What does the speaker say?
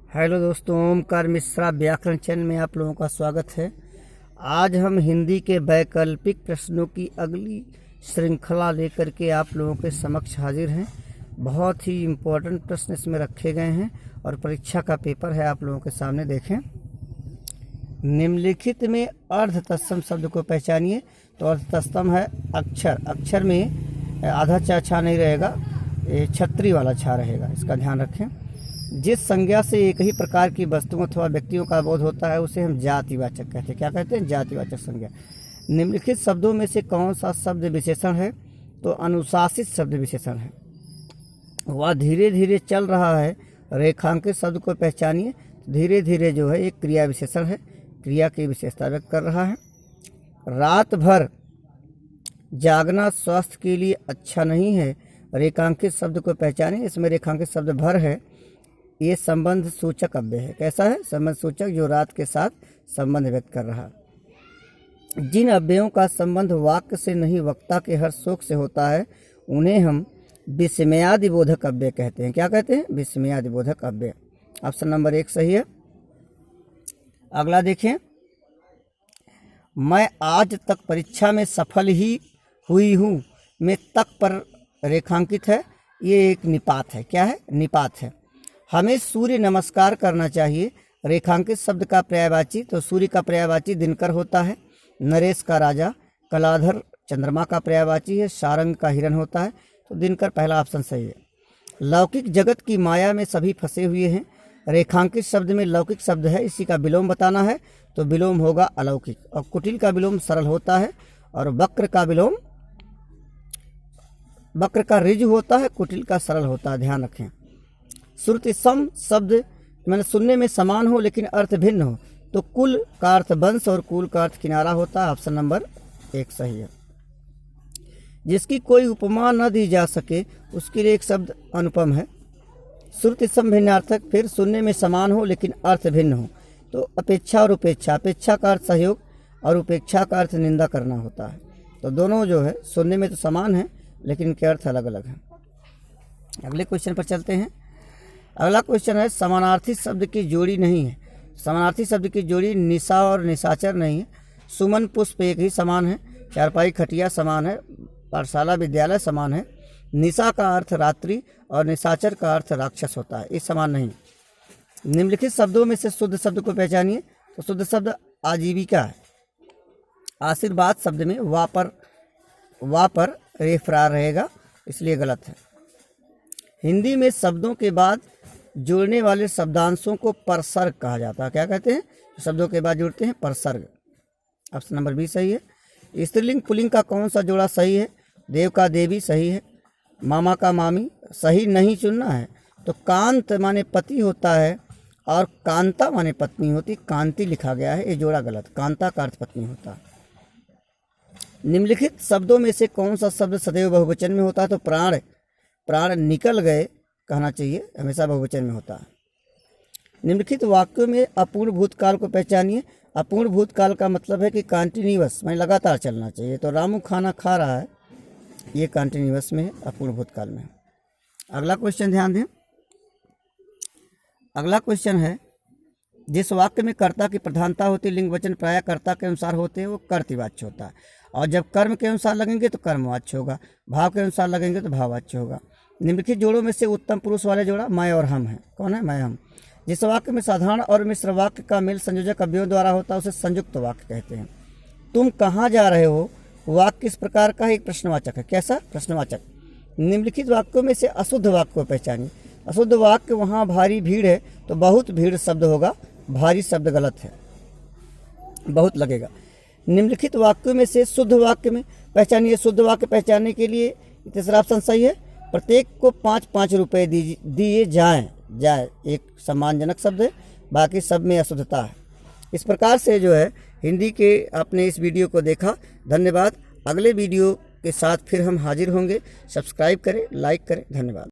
Hello दोस्तों, ओमकार मिश्रा व्याकरण channel में आप लोगों का स्वागत है। आज हम हिंदी के वैकल्पिक प्रश्नों की अगली श्रृंखला लेकर के आप लोगों के समक्ष हाजिर हैं। बहुत ही इम्पोर्टेंट प्रश्न इसमें रखे गए हैं और परीक्षा का पेपर है आप लोगों के सामने। देखें, निम्नलिखित में अर्ध तत्सम शब्द को पहचानिए। तो अर्ध तत्सम है अक्षर। अक्षर में आधा छा नहीं रहेगा, ये छतरी वाला छा रहेगा, इसका ध्यान रखें। जिस संज्ञा से एक ही प्रकार की वस्तुओं अथवा व्यक्तियों का बोध होता है उसे हम जातिवाचक कहते हैं। क्या कहते हैं? जातिवाचक संज्ञा। निम्नलिखित शब्दों में से कौन सा शब्द विशेषण है? तो अनुशासित शब्द विशेषण है। वह धीरे धीरे चल रहा है, रेखांकित शब्द को पहचानिए। धीरे धीरे जो है एक क्रिया विशेषण है, क्रिया की विशेषता व्यक्त कर रहा है। रात भर जागना स्वास्थ्य के लिए अच्छा नहीं है, रेखांकित शब्द को पहचानिए। इसमें रेखांकित शब्द भर है, ये संबंध सूचक अव्यय है। कैसा है? संबंध सूचक, जो रात के साथ संबंध व्यक्त कर रहा। जिन अव्ययों का संबंध वाक्य से नहीं वक्ता के हर शोक से होता है उन्हें हम विस्मयादि बोधक अव्यय कहते हैं। क्या कहते हैं? विस्मयादि बोधक अव्यय। ऑप्शन नंबर 1 सही है। अगला देखें, मैं आज तक परीक्षा में सफल ही हुई हूँ में तक पर रेखांकित है, ये एक निपात है। क्या है? निपात है। हमें सूर्य नमस्कार करना चाहिए, रेखांकित शब्द का पर्यायवाची। तो सूर्य का पर्यायवाची दिनकर होता है। नरेश का राजा, कलाधर चंद्रमा का पर्यायवाची है, सारंग का हिरण होता है। तो दिनकर पहला ऑप्शन सही है। लौकिक जगत की माया में सभी फंसे हुए हैं, रेखांकित शब्द में लौकिक शब्द है, इसी का विलोम बताना है। तो विलोम होगा अलौकिक। और कुटिल का विलोम सरल होता है और वक्र का विलोम, वक्र का ऋजु होता है, कुटिल का सरल होता है। ध्यान रखें। श्रुति सम शब्द मैंने सुनने में समान हो लेकिन अर्थ भिन्न हो, तो कुल का अर्थ वंश और कुल का अर्थ किनारा होता है। ऑप्शन नंबर 1 सही है। जिसकी कोई उपमा न दी जा सके उसके लिए एक शब्द अनुपम है। श्रुति सम भिन्नार्थक, फिर सुनने में समान हो लेकिन अर्थ भिन्न हो, तो अपेक्षा और उपेक्षा। अपेक्षा का अर्थ सहयोग और उपेक्षा का अर्थ निंदा करना होता है। तो दोनों जो है सुनने में तो समान है लेकिन इनके अर्थ अलग अलग हैं। अगले क्वेश्चन पर चलते हैं। अगला क्वेश्चन है, समानार्थी शब्द की जोड़ी नहीं है। समानार्थी शब्द की जोड़ी निशा और निशाचर नहीं है। सुमन पुष्प एक ही समान है, चारपाई खटिया समान है, पाठशाला विद्यालय समान है। निशा का अर्थ रात्रि और निशाचर का अर्थ राक्षस होता है, ये समान नहीं। निम्नलिखित शब्दों में से शुद्ध शब्द को पहचानिए। तो शुद्ध शब्द आजीविका है। आशीर्वाद शब्द में वा पर रेफरार रहेगा, इसलिए गलत है। हिंदी में शब्दों के बाद जोड़ने वाले शब्दांशों को परसर्ग कहा जाता है। क्या कहते हैं? शब्दों के बाद जुड़ते हैं, परसर्ग। ऑप्शन नंबर 20 सही है। स्त्रीलिंग पुल्लिंग का कौन सा जोड़ा सही है? देव का देवी सही है, मामा का मामी सही नहीं चुनना है। तो कांत माने पति होता है और कांता माने पत्नी होती, कांति लिखा गया है, ये जोड़ा गलत। कांता का अर्थ पत्नी होता है। निम्नलिखित शब्दों में से कौन सा शब्द सदैव बहुवचन में होता है? तो प्राण, प्राण निकल गए कहना चाहिए, हमेशा बहुवचन में होता है। निम्नलिखित वाक्यों में अपूर्ण भूतकाल को पहचानिए। अपूर्ण भूतकाल का मतलब है कि कंटिन्यूअस माने लगातार चलना चाहिए। तो रामू खाना खा रहा है, ये कंटिन्यूअस में है, अपूर्ण भूतकाल में है। अगला क्वेश्चन ध्यान दें। अगला क्वेश्चन है, जिस वाक्य में कर्ता की प्रधानता होती, लिंग वचन प्रायः कर्ता के अनुसार होते हैं, वो कर्तृवाच्य होता है। और जब कर्म के अनुसार लगेंगे तो कर्मवाच्य होगा, भाव के अनुसार लगेंगे तो भाववाच्य होगा। निम्नलिखित जोड़ों में से उत्तम पुरुष वाले जोड़ा मैं और हम है। कौन है? मैं हम। जिस वाक्य में साधारण और मिश्र वाक्य का मेल संयोजक अवयवों द्वारा होता है उसे संयुक्त वाक्य कहते हैं। तुम कहाँ जा रहे हो वाक्य किस प्रकार का है? एक प्रश्नवाचक है। कैसा? प्रश्नवाचक। निम्नलिखित वाक्यों में से अशुद्ध वाक्य को पहचानिए। अशुद्ध वाक्य, वहाँ भारी भीड़ है तो बहुत भीड़ शब्द होगा, भारी शब्द गलत है, बहुत लगेगा। निम्नलिखित वाक्यों में से शुद्ध वाक्य में पहचानिए। शुद्ध वाक्य पहचानने के लिए तीसरा ऑप्शन सही है। प्रत्येक को 5-5 रुपये दिए जाए, एक सम्मानजनक शब्द है, बाकी सब में अशुद्धता है। इस प्रकार से जो है हिंदी के आपने इस वीडियो को देखा। धन्यवाद। अगले वीडियो के साथ फिर हम हाजिर होंगे। सब्सक्राइब करें, लाइक करें। धन्यवाद।